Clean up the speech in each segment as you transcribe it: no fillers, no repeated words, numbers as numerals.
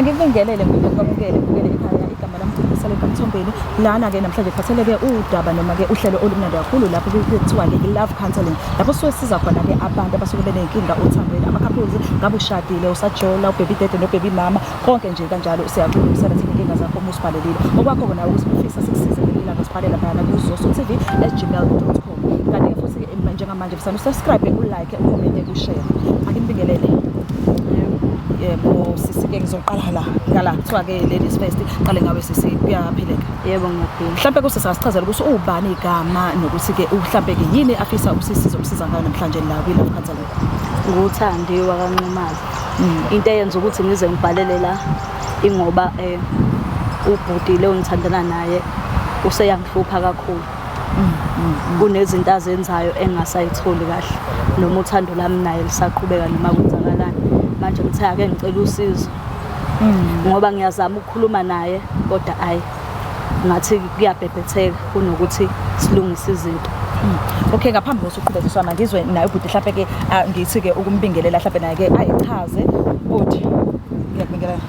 Angibingelele mina kwamukele ekhaya igama lami uSale kaMthombeni lana ke namhlanje phatheleke udaba noma ke uhlelo olumnandi kakhulu lapho kuthiwa ke love counseling lapho siza khona ke abantu abasuke benenkinga othambeni ama-couples ngabe ushadile usajola ubaby dad no baby mama konke nje kanjalo siyakulungisela inkinga zakho uma usibhalelile okwakho kona ukusifisa sikusize ngelila ngasibhalela phana kuZoso.tv@gmail.com kanti ke futhi njengamanje bisana subscribe ulike ucomment ushare akibingelele yebo sisike ngizoqala la ngala kuthiwa ke ladies first qale ngawe sisi kuyaphileka yebo ngiyaphila mhlawumbe kusasasichazela ukuthi ubani igama nokuthi ke mhlawumbe ke yini afisa usisizo ukusiza ngayo namhlanje la kwi love counseling nguthandiwa kaNqumazi into eyenza ukuthi ngize ngibhalele la ingoba ubhuti lo ngithandana naye useyangihlupha kakhulu kunezinto azenzayo engasayitholi kahle noma uthando lami naye lisaqhubeka noma kwenzakalani manje ngithe ake ngicela usizo ngoba ngiyazama ukukhuluma naye kodwa ngathi kuyabhebhetheka kunokuthi silungise izinto okay ngaphambi kokuqhubeka sisona ngizwe naye ubhuti mhlawumbe ke ngithi ke ukumbingelela mhlawumbe naye ke ayichaze uthi ngiyakubingelela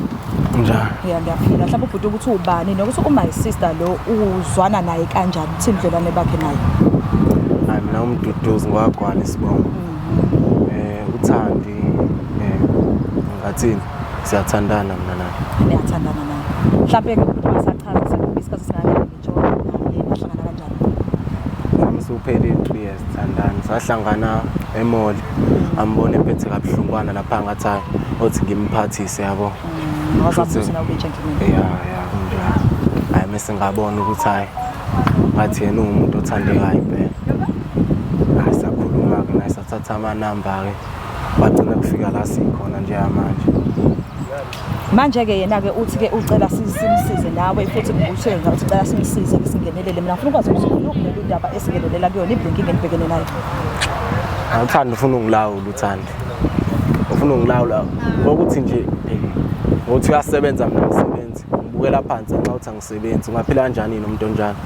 njani ngiyaphila mhlawumbe ubhuti ukuthi ubani nokuthi uma isister lo uzwana naye kanjani uthini dlelwane bakhe naye mina umduduzi ngwagwana isibongo uthandi ngathini siyathandana mina naye niyathandana naye mhlawumbe ke ubhuti masachaza isikhathi singane ngijola bahlangana kanjani msuphele 3 years thandana sahlangana emall ambone ephethe kabuhlungwana lapha ngathi othi ngimphathise yabo ngazamuzina ube gentleman ya kunjalo mase ngabona ukuthi ngathi yena umuntu othandekayo impela asakhuluma ke nasathatha amanamba ke bagcina kufika la sikhona nje manje ke yena ke uthi ke ucela simsize nawe futhi ngikushela ngathi ucela simsize singenelele mina ngifuna ukwazi ukuthi lokho indaba esingenelela kuyona ibhenki ngenibhekene nayo awuthanda ufuna ungilawula uthanda ufuna ungilawula ukuthi nje uthi uyasebenza mina umsebenzi ngibukela phansi nxa uthi angisebenzi ungaphila kanjani nomuntu onjani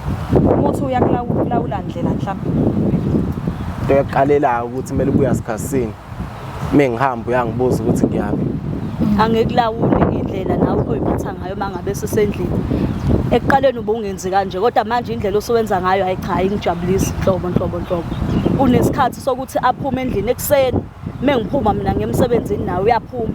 uthi uyakulawula ndlela mhlawumbe into yaqalela ukuthi kumele ubuya sikhasini mengihamba uyangibuza ukuthi ngiyaphi angekulawuli indlela nawe oyiphatha ngayo mangabe sesendlini ekuqaleni ubungenzi kanje kodwa manje indlela osebenza ngayo cha ingijabulisi nhlobo unesikhathi sokuthi aphume endlini ekseni mengiphuma mina ngemsebenzini nawe uyaphuma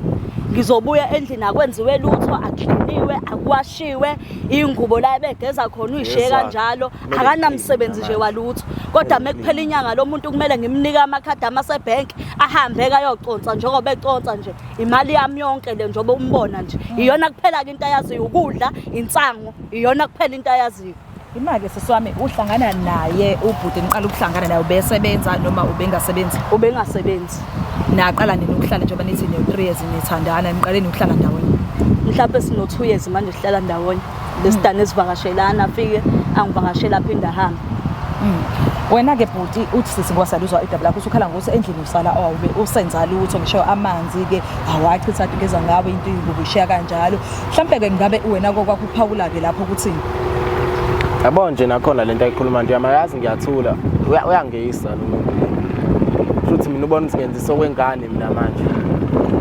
ngizobuya endlini akwenziwe lutho akliniwe akwashiwe ingubo la ebegeza khona uyishiye kanjalo akanamsebenzi nje walutho kodwa mekuphela inyanga lo muntu kumele ngimnika amakhadi amasebank ahambe kayoconsa njengoba econsa nje imali yami yonke le njengoba umbona nje iyona kuphela into ayaziyo ukudla insango iyona kuphela into ayaziyo imali seswami uhlangana naye ubhuti niqala ukuhlangana naye ubesebenza noma ubengasebenzi naqala nini ukuhlala njengoba nithi ne3 years nithandana niqaleni ukuhlala ndawonye mhlawumbe sino 2 years manje sihlala ndawonye lesidane sivakashelana afike angivakashela phinda ahamba wena ke bhuti uthi sisi ngwasaluzwa idaba lakho usukhala ngokuthi endlini usala awube usenza lutho ngisho amanzi ke awachitha igeza ngawe into ingubushiya kanjalo mhlawumbe ke ngabe wena kokwakuphawula ke lapho kuthini yabo nje nakhona lento ayikhuluma nje amayazi ngiyathula uyangeyisa futhi mina ubona ukuthi ngenzisa okwengane mina manje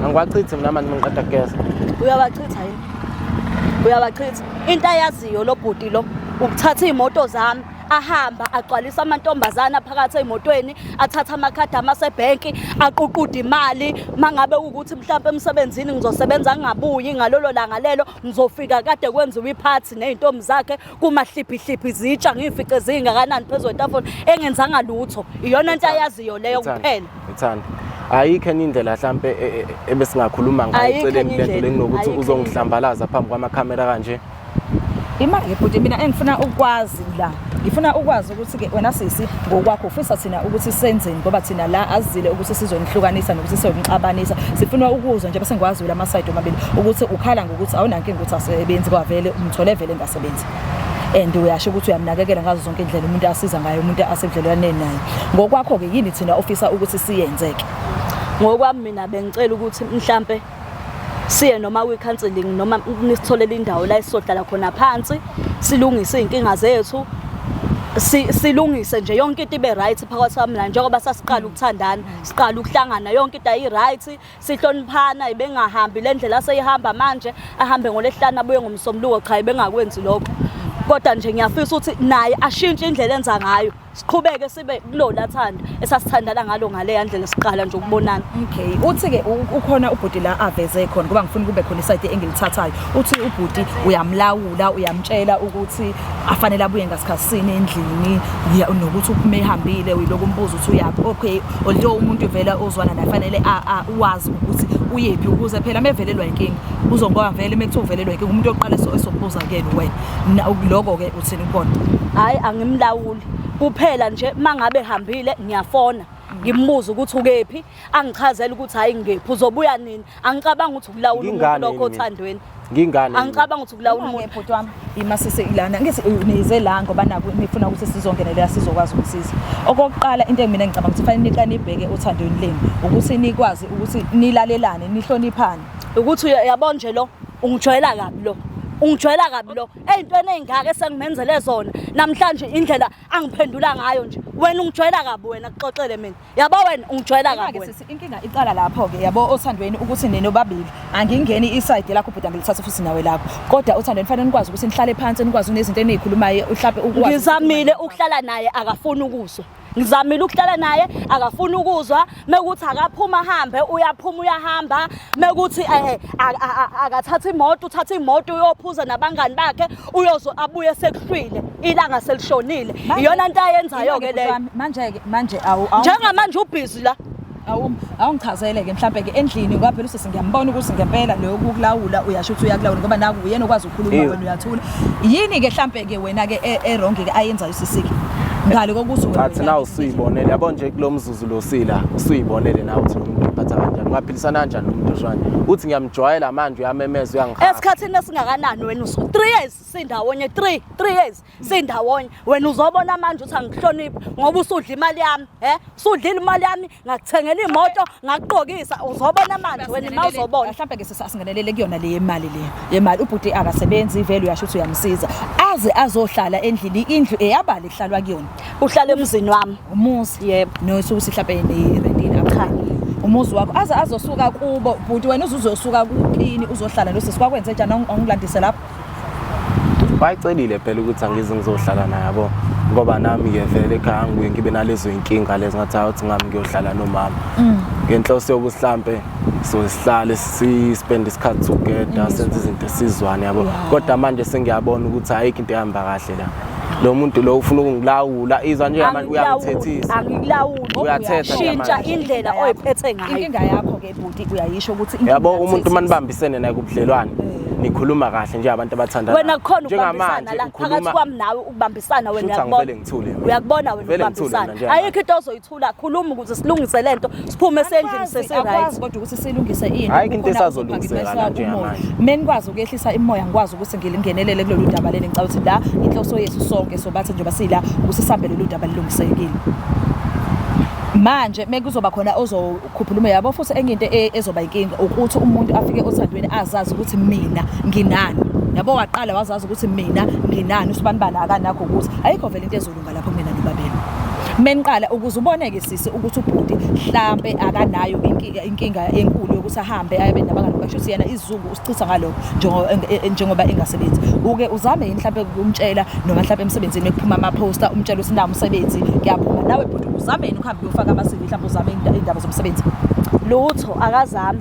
angiwachithi mina manje ngiqeda kugeza uyabachitha yini uyabachitha into ayaziyo lo bhuti lo ukuthatha imoto zami ahamba agcwalisa amantombazana phakathi emotweni athatha amakhadi amasebank aququda imali mangabe ukuthi mhlawumbe emsebenzini ngizosebenza ngingabuyi ngalolo langa lelo ngizofika kade kwenziwe iphathi nezintombi zakhe kumahliphi izitsha ngifice zingakanani phezulu etafula engenzanga lutho iyona into ayaziyo leyo kuphela ithanda ayikho indlela mhlambe ebesingakhuluma ngayo eceleni lento lenginokuthi uzongihlambalaza phambi kwamakhamera kanje imali bhuti mina engifuna ukwazi la ngifuna ukwazi ukuthi ke wena sisi ngokwakho ufisa thina ukuthi senzeni ngoba thina la azile ukuthi sizonihlukanisa nokuthi sizonixabanisa sifuna ukuzwa nje bese ngikwazi la masayidi omabili ukuthi ukhala ngokuthi awunankinga ukuthi asebenzi kwavele umthole vele ngasebenzi and uyasho ukuthi uyamnakekela ngazo zonke indlela umuntu asiza ngayo umuntu asebudlelwane naye ngokwakho ke yini thina ofisa ukuthi siyenzeke ngokwami mina bengicela ukuthi mhlambe siye noma kwi-counseling noma nisitholele indawo la esizohlala khona phansi silungise inkinga zethu silungise nje yonke into ibe right phakathi kwami la njengoba sasiqala ukuthandana siqala ukuhlangana yonke into ayi right sihloniphana ibengahambi le ndlela seyihamba manje ahambe ngolesihlanu abuye ngomsombuluko cha ibengakwenzi lokho kodwa nje ngiyafisa ukuthi naye ashintshe indlela enza ngayo siqhubeke sibe kulola thanda esasithandana ngalo ngale yandlela siqala nje ukubonana. Okay, uthi ke ukhona ubhuti la aveze khona ngoba ngifuna kube khona iside engilithathayo. Uthi ubhuti uyamlawula, uyamtshela ukuthi afanele abuye ngasikhatsini endlini, nokuthi uphume ehambile uyiloko umbuzo uthi uyaphi. Okay, lo umuntu uvela ozwana naye fanele uwazi ukuthi uyephi ukuze phela mevelelwa inkinga uzongoba vele mekuthiwa uvelelwa inkinga umuntu oqala esokubuza kuyena wena. Lokho ke uthini kubona? Hayi angimlawuli. Kuphela nje mangabe ehambile ngiyafona ngimbuza ukuthi ukephi angichazela ukuthi hayi ngephi uzobuya nini angicabanga ukuthi ukulawula umuntu lokho othandweni ngingane angicabanga ukuthi ukulawula umuntu ngebhuti wami imasise ilana ngithi nize la ngoba naku ngifuna ukuthi sizongenelela sizokwazi ukusiza. Okokuqala into engimina ngicabanga ukuthi fanele niqale nibheke othandweni leni ukuthi nikwazi ukuthi nilalelane nihloniphane ukuthi yabona nje lo ungijwayela kabi lo ungijwayela kabi lo ey'ntweni ey'ngaka esengimenzele zona namhlanje indlela angiphendula ngayo nje wena ungijwayela kabi wena kuxoxele mina yabo wena ungijwayela kabi wena. Inkinga iqala lapho-ke yabo othandweni ukuthi ninobabili angingeni isayidi lakho bhuti angilithathe futhi nawe lakho kodwa othandweni fanele nikwazi ukuthi nihlale phansi nikwazi unezinto eniyikhulumayo uhlape ukwazi. Ngizamile ukuhlala naye akafuni ukuzwa ngizamile ukuhlala naye akafuni ukuzwa mekuthi akaphuma ahambe uyaphuma uyahamba mekuthi akathatha imoto uthatha imoto uyophuza nabangani bakhe uyozo abuye sekuhlwile ilanga selishonile iyona into ayenzayo ke leyo manje njengamanje ubhizi la awungichazeleke mhlambe ke endlini ngoba phela usisi ngiyambona ukuthi ngempela leyo kulawula uyasho ukuthi uyakulawula ngoba naku uyena okwazi ukukhuluma wena uyathula yini ke mhlambe ke wena ke errong ke ayenzayo sisiki ngale kokuthi ngathi nawe usuyibonele yabo nje kulomzuzu lo sila usuyibonele nawe uthi umuntu iphatha kanjani ungaphilisana kanjani nomuntu oshwanye uthi ngiyamjwayela manje uyamemeza uyangihaha esikhathini esingakanani wena 3 years sindawonye 3 years sindawonye wena uzobona manje uthi angihloniphi ngoba usudla imali yami usudlile imali yami ngakuthengela imoto ngaqokisa uzobona manje wena mawuzobona mhlambe ke sasingenelele kuyona le yemali ubhuti akasebenzi ivele uyasho ukuthi uyamsiza aze azohlala endlini indlu eyabali ihlalwa kuyona uhlala emzini wami umuzi yebo nosuthi mhlambe nerentini apha umuzi wakho aze azosuka kubo bhuti wena uzosuka kuphini uzohlala lo sisikwenze njani angilandise lapho bayicelile phela ukuthi angize ngizohlala naye yabo ngoba nami ke vele ekhaya ngibuye ngibe nalezo inkinga lezi ngathi awuthi ngami ngiyohlala nomama ngenhloso yokuthi mhlambe sihlale spend isikhathi together senze izinto esizwane yabo kodwa manje sengiyabona ukuthi ayikho into ehamba kahle la lo muntu lo ufuna ukungilawula izwa nje manje uyangithethisa angikulawuli uyathetha shintsha indlela oyiphethe ngayo inkinga yakho ke bhuti uyayisho ukuthi yabo umuntu manibambisene naye kubudlelwane nikhuluma kahle nje abantu abathandana wena kukhona ukubambisana la phakathi kwami nawe ukubambisana wena uyakubona wena ukubambisana ayikho into ozoyithula khuluma ukuze silungise lento siphume sendlini sesiright kodwa ukuthi silungise ini ayikho into esazolungiseka nje manje menikwazi ukwehlisa imoya ngikwazi ukuthi ngilingenelele kulolu daba leni ngicabanga ukuthi la inhloso yethu sonke sobathi njengoba sila ukusisambe lolu daba lilungisekile manje mekuzoba khona ozokhuphula umoya yabo futhi enye into ezoba inkinga ukuthi umuntu afike othandweni azazi ukuthi mina nginani yabo waqala wazazi ukuthi mina nginani usibanibani akanakho ukuthi ayikho vele into ezolunga lapho mina nibabela meniqala ukuze uboneke sisi ukuthi ubhuti mhlambe akanayo inkinga enkulu yokuthi ahambe abe nabangani basho ukuthi yena izungu usichitha ngalokho njengoba engasebenzi uke uzame mhlambe ukumtshela noma mhlambe emsebenzini ekuphuma ama poster umtshela ukuthi nawo umsebenzi ngiyaphuma nawe bhuti uzame ukuhamba uyofaka ama-CV mhlambe uzame indaba zomsebenzi lutho akazami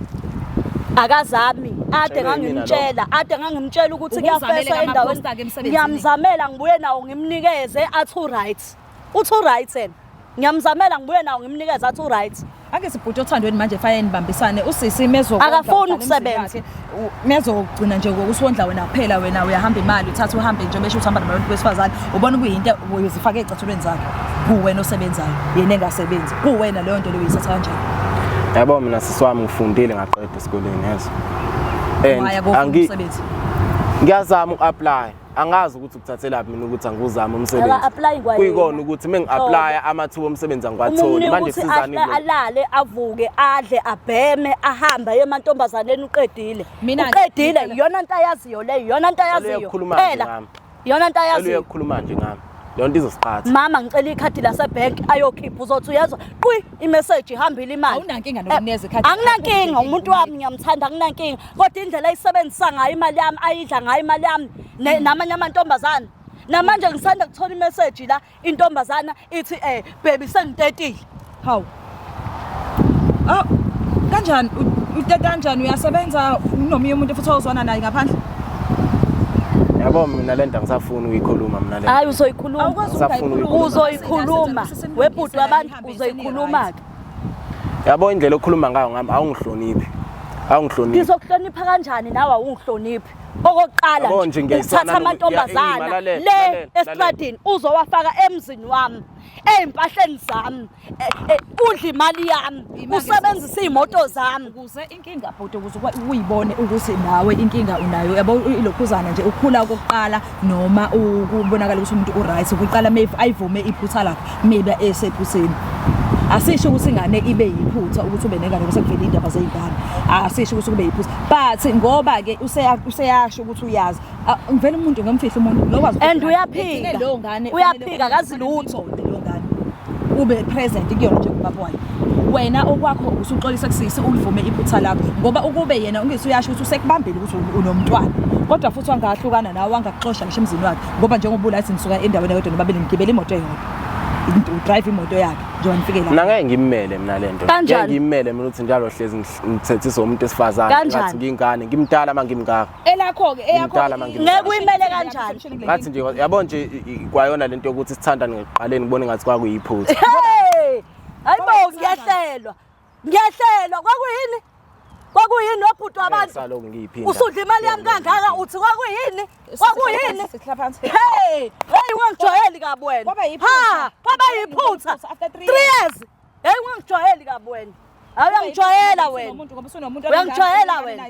ade ngangimtshela ukuthi kuyafesa endaweni ngiyamzamela ngibuye nawo ngimnikeze athi right uthi right yena ngiyamzamela ngibuye nawo ngimnikeza athi right ake sibhuti othandweni manje fanele nibambisane usisi mezo akafuni ukusebenza mezogcina nje ngokusondla wena kuphela wena uyahamba imali uthatha uhambe nje besho uhamba nabantu besifazane ubona kuyinto uyizifaka ecathulweni zakhe kuwena osebenzayo yena engasebenzi kuwena leyo nto leyo uyisatha kanjani yabo mina sisiwami ngifundile ngaqeda esikoleni yezo umsebenzi ngiyazama uku-apply angazi ukuthi ukuthathelaphi mina ukuthi anguzama umsebenzi kuyikona ukuthi mengi-applya amathuba omsebenzi angiwatholi manje kusizani alale avuke adle abheme ahambe emantombazaneni uqedile iyona nto ayaziyo leyo iyona nto ayaziyo phela iyona nto ayaziyo ukukhuluma nje ngami leyo nto izosiqhatha. Mama ngicela ikhadi lasebhenki ayokhipha uzothi uyezwa qwi imessage ihambile imali. Awunankinga nokunikeza ikhadi. Anginankinga umuntu wami ngiyamthanda anginankinga kodwa indlela ayisebenzisa ngayo imali yami ayidla ngayo imali yami namanye amantombazana. Namanje ngisanda kuthola imessage la intombazana ithi baby sengidedile. Hawu. Oh, kanjani uteta kanjani uyasebenza nomunye umuntu futhi ozwana naye ngaphandle? Yabo mina lento angisafuni ukuyikhuluma mina lento. Hayi uzoyikhuluma. Uzoyikhuluma. Webhuti wabantu uzoyikhuluma ke. Yabo indlela okhuluma ngayo ngami awungihloniphi. Awungihloniphi. Ngizokuhlonipha kanjani nawe awungihloniphi? Okokuqala uthatha amantombazana le estradini uzowafaka emzini wami ezimpahleni zami udla imali yami usebenzisa imoto zami ukuze inkinga bhuti ukuze uyibone ukuthi nawe inkinga unayo yabo ilokhuzana nje ukhula okokuqala noma ukubonakala ukuthi umuntu uright ukuqala maybe ayivume iphutha lakhe maybe esephutheni. Asisho ukuthi ingane ibe yiphutha ukuthi ube nengane bese kuvela indaba zezingane. Asisho ukuthi kube yiphutha. But ngoba ke useyasho ukuthi uyazi. Ngivela umuntu ngemfihla umuntu lokwazi and uyaphika. Uyaphika kazi lutho lo ngane. Ube present kuyona nje kubaba wayo. Wena okwakho usuxolisa kusisi ulivume iphutha lakho ngoba ukube yena ungesuyasho ukuthi usekubambile ukuthi unomntwana. Kodwa futhi wangahlukana nawe wangaxoxa ngisho emzini wakhe ngoba njengoba ulathi nisuka endaweni yodwa nobabili ngigibela imoto eyodwa. Drive imoto yakhe njengoba nifike la. Mina ngeke ngimmele mina lento. Ngeke ngimmele mina ukuthi njalo hlezi ngithethisa umuntu esifazane ngathi ngingane ngimdala mangimngaka. Elakho ke eyakho ngeke uyimele kanjani. Ngathi nje yabo nje kwayona lento yokuthi sithandane ngeqaleni ngibone ngathi kwakuyiphutha. Hayibo ngiyahlelwa. Ngiyahlelwa kwakuyini wabhuti wabantu. Saloku ngiyiphinde. Usudla imali yami kangaka uthi kwakuyini? Sikla phansi. Hey ungangijwayeli kabi wena. Ha, kwaba yiphutha after 3 years. Hey ungangijwayeli kabi wena. Awuyangijwayela wena. Uyangijwayela wena.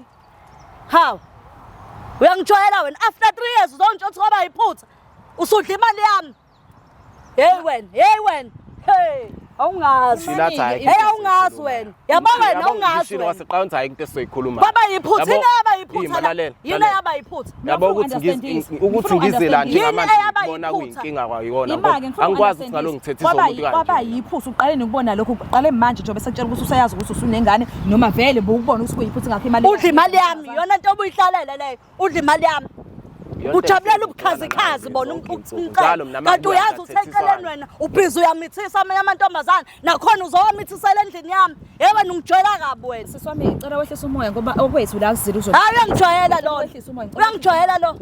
How? Uyangijwayela wena after 3 years uzongitsho kwaba yiphutha. Usudla imali yami. Hey wena. Hey awungazi. Awungazi wena. Yabo wena awungazi. Ngishilo wasiqanza hayi into esizoyikhuluma. Kwaba yiphutha yaba yiphutha. Yini yaba yiphutha. Yabo ukuthi ngizela nje ngamanje ngibona kuyinkinga kwayona. Angikwazi ukuthi ngalo ngithethisa umuntu kanje. Kwaba yiphutha uqale ukubona lokho uqale manje nje bese kutshela ukuthi usayazi ukuthi usunengane noma vele bukubona ukuthi kuyiphutha ngakho imali. Udla imali yami yona into obuyihlalele leyo. Udla imali yami. Ujabulela ubukhazikhazi bona umcalo kanti uyazi useceleni wena ubhizi uyamithisa amanye amantombazana nakhona uzowamithisela endlini yami yebo ngijwayela kabi wena siswami ngicela wehlisa umoya ngoba okwethu la kuzila uzo hayi uyangijwayela lo uyangijwayela lo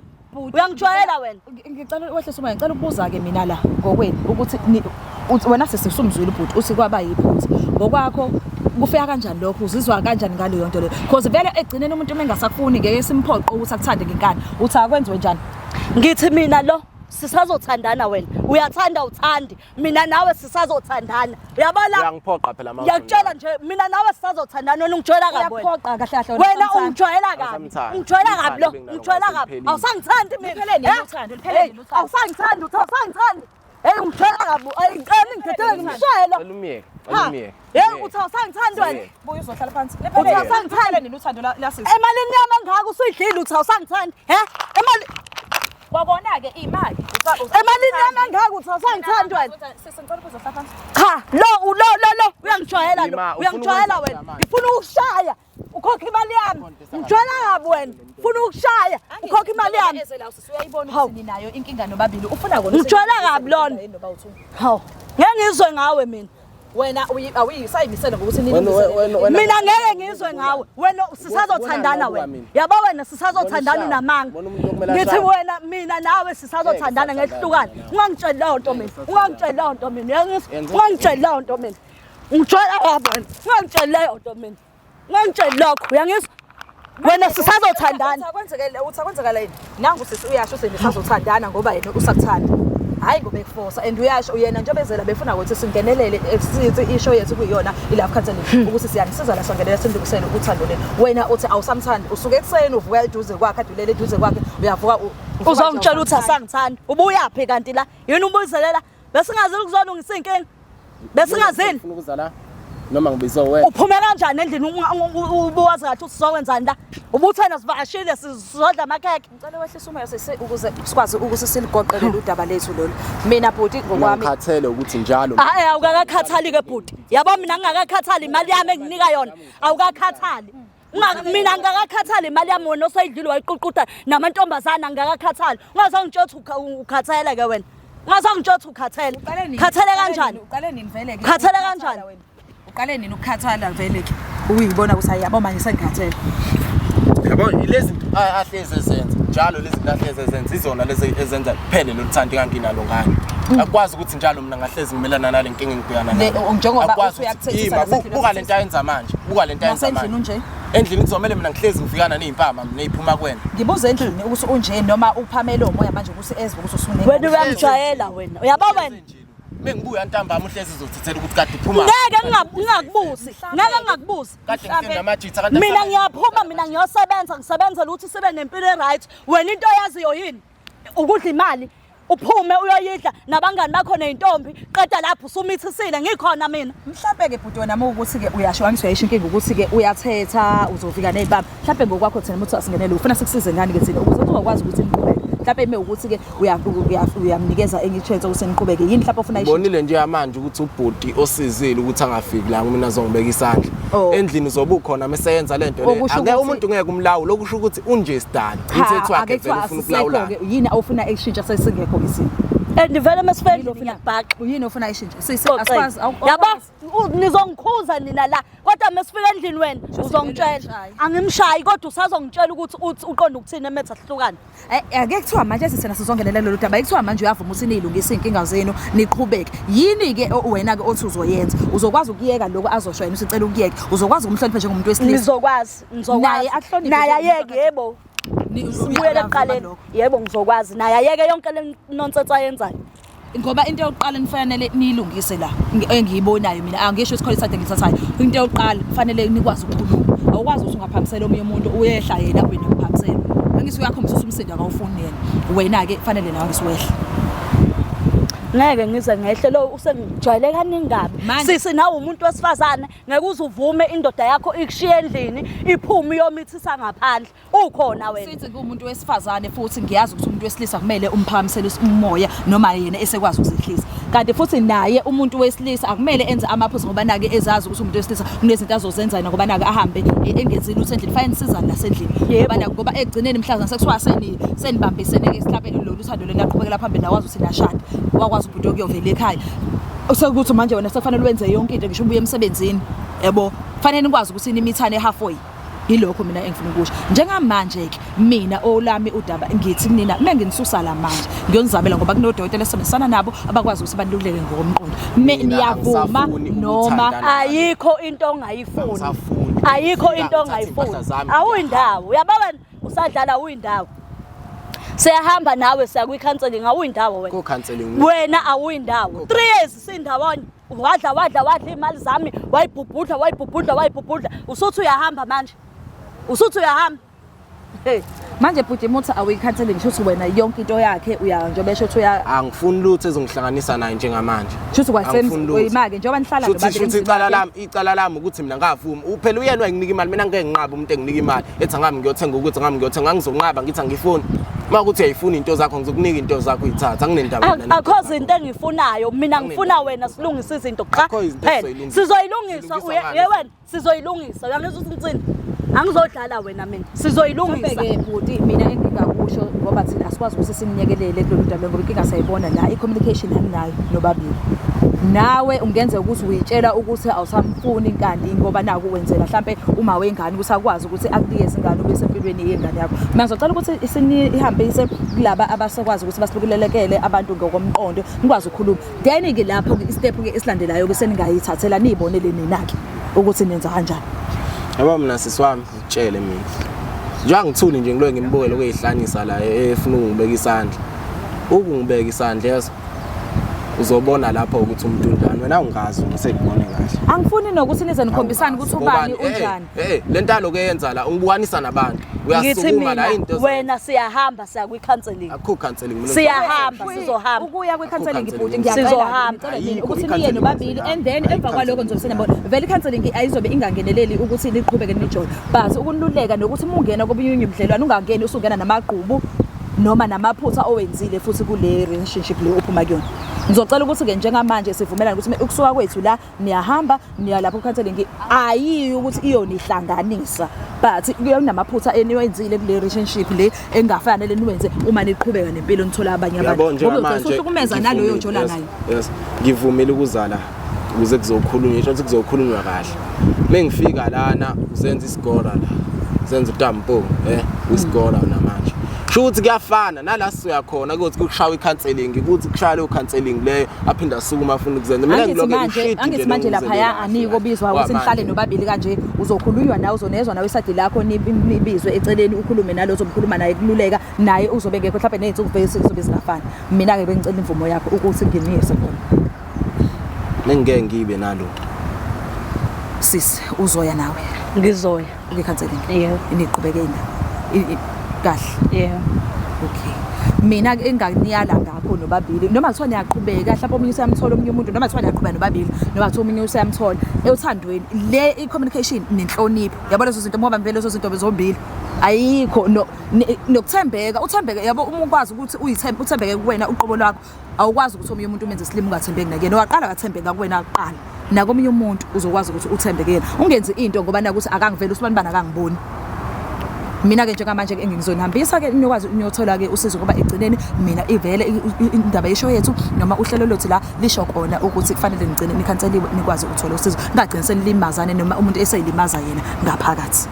uyangijwayela wena ngicela wehlisa umoya ngicela ukubuza ke mina la ngokwenu ukuthi wena sesisumzwile ubhuti uthi kwaba yiphutha ngokwakho kufika kanjani lokho uzizwa kanjani ngale yonto le because vele egcineni umuntu engasakufuni ngeke simphoqo ukuthi akuthande ngenkani uthi akwenziwe njani ngithi mina lo sisazothandana wena uyathanda uthandi mina nawe sisazothandana uyabona uyangiphoqa phela manje ngiyakutshela nje mina nawe sisazothandana wena ungijwayela kabi uyaphoqa kahle kahle wena ungijwayela kabi lo ungijwayela kabi awusangithandi mina lipheleni uthando awusangithandi awusangithandi hey ungijwayela kabi ayingicela ngidedele ngishayela elumiyeke hey uthi awusangithandi wena buya uzohlala phansi uthi awusangithandi uthando lasisi emalini yami engaka usuyidlile uthi awusangithandi emali kwabona ke imali emalini yami engaka uthi awusangithandi wena sesengicela ukuzohlala phansi cha lo uyangijwayela wena ngifuna ukushaya ukhokha imali yami ngijwayela kabi wena ufuna ukushaya ukhokha imali yami usuyayibona ukuthi ninayo inkinga nobabili ufuna kona ngijwayela kabi lona hawu ngeke ngizwe ngawe mina wena awuyisayimisela ngokuthi nini mina ngeke ngizwe ngawe wena sisazothandana wena yabo wena sisazothandana unamanga ngithi wena mina nawe sisazothandana ngehlukana ungangitshela lonto mina ungangitshela lonto mina ngijwayela kabi wena ungangitshela lonto mina ungangitshela lokho uyangizwa wena sisazothandana uthi yini nangu sisi uyasho sisazothandana ngoba yena usakuthanda hayi ngoba ekuforce and uyasho yena nje bezela befuna ukuthi singenelele sithi isho yethu kuyona ilapha counseling ukuthi siyanisiza la songelela sindukisele uthando leni wena uthi awusamthandi usuke ekseni uvuka eduze kwakhe adulele eduze kwakhe uyavuka uzongitshela ukuthi asangithandi ubuyapi kanti la yini umbuzelela bese ngazi ukuzolungisa inkinga bese ngazini ufuna ukuza la noma ngibize wena. Uphume kanjani endlini ubuwazi ngathi usizokwenzani la? Ubuthena sivakashile sizodla amakhekhe. Ngicela wehlise umoya ukuze sikwazi ukuthi siligoqele udaba lethu lolu. Mina bhuti ngokwami ngikhathele ukuthi njalo. Awukakhathali ke bhuti. Yabo mina ngingakakhathali imali yami enginika yona. Awukakhathali. Mina ngingakakhathali imali yami wena osayidlile wayiququda namantombazana ngingakakhathali. Ungazongitshela ukuthi ukhathele ke wena. Ungazongitshela ukuthi ukhathele. Khathele kanjani? Uqale nini vele ke? Khathele kanjani? Uqale nini ukukhathala vele ke? Uyibona ukuthi ayabo manje sengikhathele. Yabo ilezi ahleze ezenza njalo lezi ahleze ezenza izona lezi ezenza kuphele lokuthanda inganginalo ngani. Akwazi ukuthi njalo mina ngahlezi ngimelana nale nkinga engibhekana nayo. Njengoba usuyakuthethisa lesendlini. Buka lento ayenza manje. Buka lento ayenza manje. Endlini unje. Endlini kuzomela mina ngihlezi ngifikana nezimpama neziphuma kwena. Ngibuza endlini ukuthi unje noma uphamela umoya manje ukuthi ezwe ukuthi usune. Wena uyamjayela wena. Uyabo wena. Mengibuya ntambama uhlezi uzothethela ukuthi kade iphuma. Ngeke ngingakubuzi. Ngeke ngingakubuzi. Kade ngifunda amajitha kanti mina ngiyaphuma mina ngiyosebenza ngisebenzela ukuthi sibe nempilo right. Wena into oyaziyo yini? Ukudla imali. Uphume uyoyidla nabangani bakho nezintombi qeda lapho usumithisile ngikhona mina. Mhlawumbe ke bhuti wena ukuthi ke uyasho angisho yayisho inkinga ukuthi ke uyathetha uzofika nezibamba. Mhlawumbe ngokwakho thina muthi asingenele ufuna sikusize ngani ke thina ukuze uzokwazi ukuthi niqhubeke. Mhlawumbe ime ukuthi ke uyamnikeza enye chance ukuthi niqhubeke yini mhlawumbe ufuna isho. Bonile nje manje ukuthi ubhodi osizile ukuthi angafiki la mina azongibeka isandla. Endlini zobukhona meseyenza lento le. Ake umuntu ngeke umlawu lokusho ukuthi unje sidala. Umthetho wakhe vele ufuna ukulawula. Yini awufuna ishintsha sesingekho isimo. Vele mesifeni ufuna ukubhaqa. Yini ufuna ishintsha? Asikwazi. Yabo nizongikhuza nina la. Kodwa mesifika endlini wena uzongitshela. Angimshayi kodwa usazongitshela ukuthi uqonda ukuthina emetha sihlukana. Ake kuthiwa manje sisena sizongenela lolu daba. Ekuthiwa manje uyavuma ukuthi nilungise inkinga zenu niqhubeke. Yini ke wena ke othi uzoyenza? Uzokwazi ukuyeka lokho azosho yena usicela ukuyeka. Uzokwazi ukumhlonipha njengomuntu wesilisa. Ngizokwazi. Naye akuhloniphe. Naye ayeke yebo. Sibuyele eqaleni. Yebo ngizokwazi. Naye ayeke yonke le nonsense ayenzayo. Ngoba into yokuqala nifanele niyilungise la engiyibonayo mina angisho isikole sakhe ngithathayo into yokuqala kufanele nikwazi ukukhuluma awukwazi ukuthi ungaphamisela omunye umuntu uyehla yena wena ukuphamisela angisi uyakhombisa ukuthi umsindo akawufuni yena wena ke kufanele nawe ngiswehla ngeke ngize ngehle lo usengijwayele kaningi kabi sisi nawe umuntu wesifazane ngeke uzuvume indoda yakho ikushiye endlini iphume iyomithisa ngaphandle ukhona wena sithi kumuntu wesifazane futhi ngiyazi ukuthi umuntu wesilisa kumele umphamisele umoya noma yena esekwazi ukuzihlisa kanti futhi naye umuntu wesilisa akumele enze amaphutha ngoba nake ezazi ukuthi umuntu wesilisa kunezinto azozenza ngoba nake ahambe engenzile usendlini fanele sizane nasendlini ngoba egcineni mhlawumbe sekuthiwa senibambisene ke mhlawumbe lolu thando lelaqhubekela phambili nawazi ukuthi nashada wakwazi umuntu okuyovela ekhaya usekuthi manje wena sekufanele wenze yonke into ngisho ubuye emsebenzini yebo fanele nikwazi ukuthi nimithane halfway yilokho mina engifuna ukusho njengamanje ke mina olami udaba ngithi kunina mengisusa la manje ngiyonizabela ngoba kunodokotela esebenzisana nabo abakwazi ukuthi baluleke ngokomqondo niyavuma noma ayikho into ongayifuni ayikho into ongayifuni awuyindawo uyababa usadlala uyindawo siyahamba nawe siya kwi-counseling awuyindawo wena wena awuyindawo 3 years sindawonye wadla imali zami wayibhubhudla usuthi uyahamba manje usuthi uyahamba manje bhuti muthi awuyi-counseling shuthi wena yonke into yakhe njengoba esho ukuthi angifuni lutho ezongihlanganisa naye njengamanje shuthi kwasemake njengoba nihlala shuthi icala lami ukuthi mina ngavuma uphela uyena wanginika imali mina ngeke nginqabe umuntu enginika imali ethi angami ngiyothenga ukuthi ngangizonqaba ngithi angifuni uma ukuthi uyayifuna into zakho ngizokunika into zakho uyithatha anginendaba nani akho izinto engifunayo mina ngifuna wena silungise izinto cha sizoyilungisa wena sizoyilungisa uyangizwa ukuthi ngitsini angizodlala wena mina sizoyilungisa ke bhuti mina engingakusho ngoba thina asikwazi ukuthi sininyekelele kulolu daba ngoba inkinga sayibona la i-communication anginayo nobabili nawe ungenza ukuthi uyitshela ukuthi awusamfuni kanti ngoba naku wenzela mhlambe uma wengane ukuthi akwazi ukuthi akunikeze ingane ube sempilweni yengane yakho mina ngizocela ukuthi sinihambise kulaba abasakwazi ukuthi basilukulelekele abantu ngokomqondo nikwazi ukukhuluma then ke lapho istep ke esilandelayo ke seningayithathela niyibonele nina ke ukuthi nenza kanjani yabo mina sisiwami utshele mina njengoba ngithuli nje ngiloke ngimbukele ukuyihlanisa la efuna ukungibeka isandla ukungibeka isandla yazi uzobona lapho ukuthi umuntu unjani wena ungazi usekubone kahle angifuni nokuthi nize nikhombisane ukuthi ubani unjani lento aloku eyenza la ungibukanisa nabantu uyasukuma la into wena siyahamba siya kwi-counseling akho counseling mina siyahamba sizohamba ukuya kwi-counseling ibhuti sizohamba ukuthi niye nobabili and then emva kwalokho nizobisena vele i-counseling ayizobe ingangeneleli ukuthi niqhubeke nijoyine but ukunuleka nokuthi mungena kobunye ubudlelwane ungangeni usungena namagqubu noma namaphutha owenzile futhi kule relationship le uphuma kuyona ngizocela ukuthi ke njengamanje sivumelana ukuthi ukusuka kwethu la niyahamba niya lapho counseling ayiyi ukuthi iyonihlanganisa but kuyonamaphutha eniwenzile kule relationship le engafanele niwenze uma niqhubeka nempilo nithola abanye abantu ngoba usukumeza naloyo jola nayo yes ngivumile ukuzala ukuze kuzokhulunywa ngisho ukuthi kuzokhulunywa kahle mengifika lana uzenza isigora la senza utampo isigora namanje ukuthi kuyafana nala siya khona ukuthi kushawa i-counseling ukuthi kushaya leyo counseling leyo aphinda asukuma afuna ukuzenza mina angithi manje lapha aniko bizwa ukuthi nihlale nobabili kanje uzokhulunywa nawe uzonezwa nawe isadi lakho nibizwe eceleni ukhulume nalo uzomkhuluma naye kululeka naye uzobe ngekho mhlawumbe nezinsuku bese kuzobe zingafani mina ke bengicela imvumo yakho ukuthi nginiyise khona ngeke ngibe nalo sis uzoya nawe ngizoya kwi-counseling yebo niqhubeke kahle yebo okay mina enganiyala ngakho nobabili noma kuthiwa niyaqhubeka mhlawumbe omunye usayamthola omunye umuntu noma kuthiwa niyaqhubeka nobabili noma kuthiwa omunye usayamthola ethandweni le i-communication nenhlonipho yabona lezo zinto ngoba vele lezo zinto bezombili ayikho nokuthembeka uthembeke yabo uma ukwazi ukuthi uthembeke kuwena uqobo lwakho awukwazi ukuthi omunye umuntu umenze slim ungathembeki nakena waqala wathembeka kuwena kuqala nakomunye umuntu uzokwazi ukuthi uthembeke yena ungenzi into ngoba nakuthi akangiveli usibani bana akangiboni mina ke njengamanje engizonihambisa ke niyokwazi uniyothola ke usizo ngoba egcineni mina ivele indaba yeshow yethu noma uhlelo lwethu la lisho khona ukuthi kufanele nigcine nikhanseliwe nikwazi ukuthola usizo ngagcina senilimazane noma umuntu eseyilimaza yena ngaphakathi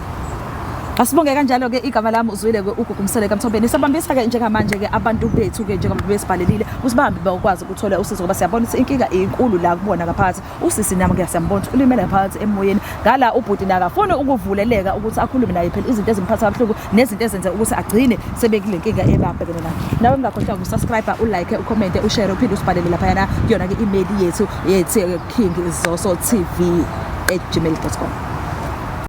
asibonge kanjalo ke igama lami uzwile ke uGugumsele kaMthombeni sabambisa ke njengamanje ke abantu bethu ke njengoba besibhalelile usibahambi bakwazi ukuthola usizo ngoba siyabona ukuthi inkinga inkulu la kubona ngaphakathi usisi nami ke siyambona ulimela ngaphakathi emoyeni ngala ubhuti nakafuna ukuvuleleka ukuthi akhulume naye phela izinto ezimphatha kabuhlungu nezinto ezenze ukuthi agcine sebekule nkinga ebabhekene nayo nawe ungakhohlwa ukusubscribe ulike ucomment ushare uphinde usibhalele lapha yana kuyona ke email yethu king zoso tv@gmail.com